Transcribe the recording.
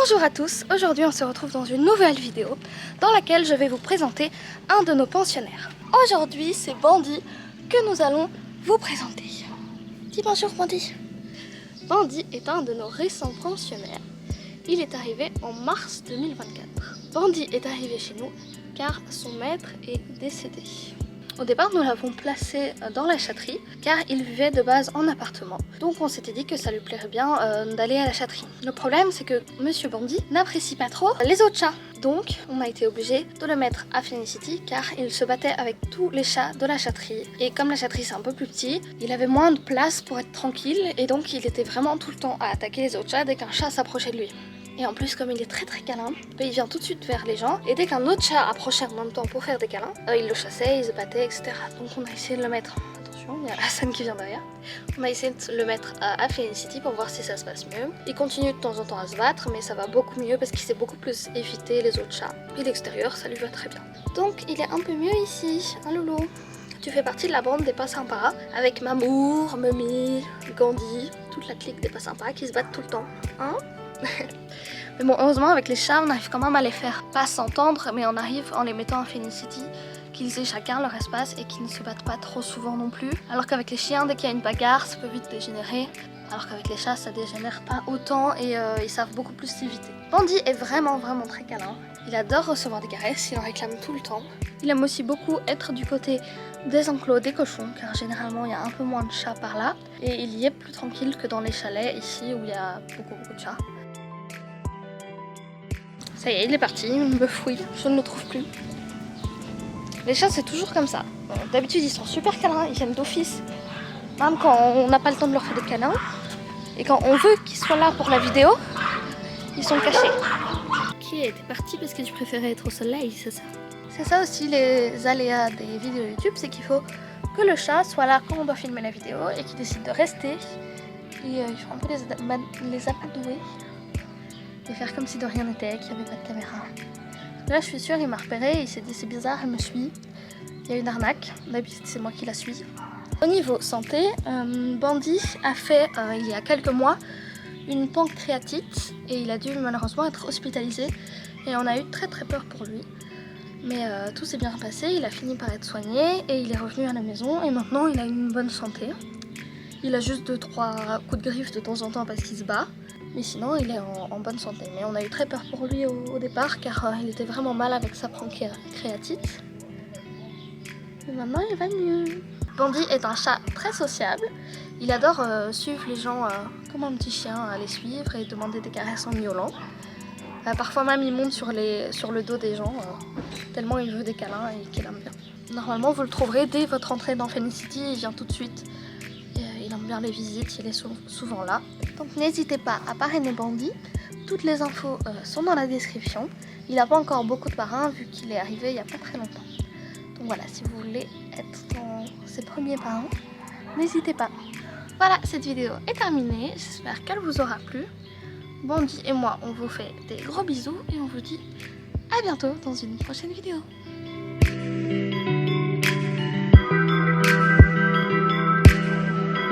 Bonjour à tous, aujourd'hui on se retrouve dans une nouvelle vidéo dans laquelle je vais vous présenter un de nos pensionnaires. Aujourd'hui c'est Bandit que nous allons vous présenter. Dis bonjour Bandit. Bandit est un de nos récents pensionnaires. Il est arrivé en mars 2024. Bandit est arrivé chez nous car son maître est décédé. Au départ, nous l'avons placé dans la chatterie car il vivait de base en appartement. Donc on s'était dit que ça lui plairait bien d'aller à la chatterie. Le problème, c'est que Monsieur Bandit n'apprécie pas trop les autres chats. Donc on a été obligé de le mettre à Felicity car il se battait avec tous les chats de la chatterie. Et comme la chatterie c'est un peu plus petit, il avait moins de place pour être tranquille et donc il était vraiment tout le temps à attaquer les autres chats dès qu'un chat s'approchait de lui. Et en plus, comme il est très câlin, il vient tout de suite vers les gens. Et dès qu'un autre chat approchait en même temps pour faire des câlins, il le chassait, il se battait, etc. Donc on a essayé de le mettre... Attention, il y a Hassan qui vient derrière. On a essayé de le mettre à Felicity pour voir si ça se passe mieux. Il continue de temps en temps à se battre, mais ça va beaucoup mieux parce qu'il sait beaucoup plus éviter les autres chats. Et l'extérieur, ça lui va très bien. Donc il est un peu mieux ici, hein loulou. Tu fais partie de la bande des pas sympas, avec Mamour, Mummy, Gandhi, toute la clique des pas sympas qui se battent tout le temps. Hein? Mais bon, heureusement avec les chats on arrive quand même à les faire pas s'entendre, mais on arrive en les mettant à Felicity qu'ils aient chacun leur espace et qu'ils ne se battent pas trop souvent non plus. Alors qu'avec les chiens, dès qu'il y a une bagarre, ça peut vite dégénérer. Alors qu'avec les chats, ça dégénère pas autant et ils savent beaucoup plus s'éviter. Bandit est vraiment très câlin. Il adore recevoir des caresses, il en réclame tout le temps. Il aime aussi beaucoup être du côté des enclos des cochons, car généralement il y a un peu moins de chats par là. Et il y est plus tranquille que dans les chalets ici où il y a beaucoup de chats. Ça y est, il est parti, il me fouille, je ne le trouve plus. Les chats c'est toujours comme ça. D'habitude ils sont super câlins, ils viennent d'office. Même quand on n'a pas le temps de leur faire des câlins. Et quand on veut qu'ils soient là pour la vidéo, ils sont cachés. Qui était parti parce que tu préférais être au soleil, c'est ça? C'est ça aussi les aléas des vidéos YouTube, c'est qu'il faut que le chat soit là quand on doit filmer la vidéo et qu'il décide de rester. Et il faut un peu les amadouer. Et faire comme si de rien n'était, qu'il n'y avait pas de caméra. Là je suis sûre, il m'a repéré, il s'est dit c'est bizarre, elle me suit. Il y a une arnaque, d'habitude c'est moi qui la suis. Au niveau santé, Bandit a fait il y a quelques mois une pancréatite et il a dû malheureusement être hospitalisé et on a eu très peur pour lui. Mais tout s'est bien passé, il a fini par être soigné et il est revenu à la maison et maintenant il a une bonne santé. Il a juste 2-3 coups de griffe de temps en temps parce qu'il se bat. Mais sinon il est en bonne santé. Mais on a eu très peur pour lui au départ car il était vraiment mal avec sa pancréatite. Mais maintenant il va mieux. Bandit est un chat très sociable. Il adore suivre les gens comme un petit chien, à les suivre et demander des caresses en miaulant. Parfois même il monte sur le dos des gens tellement il veut des câlins et qu'il aime bien. Normalement vous le trouverez dès votre entrée dans Felicity, il vient tout de suite. Il aime bien les visites, il est souvent là. Donc n'hésitez pas à parrainer Bandit. Toutes les infos sont dans la description. Il n'a pas encore beaucoup de parrains vu qu'il est arrivé il n'y a pas très longtemps. Donc voilà, si vous voulez être dans ses premiers parrains, n'hésitez pas. Voilà, cette vidéo est terminée. J'espère qu'elle vous aura plu. Bandit et moi, on vous fait des gros bisous et on vous dit à bientôt dans une prochaine vidéo.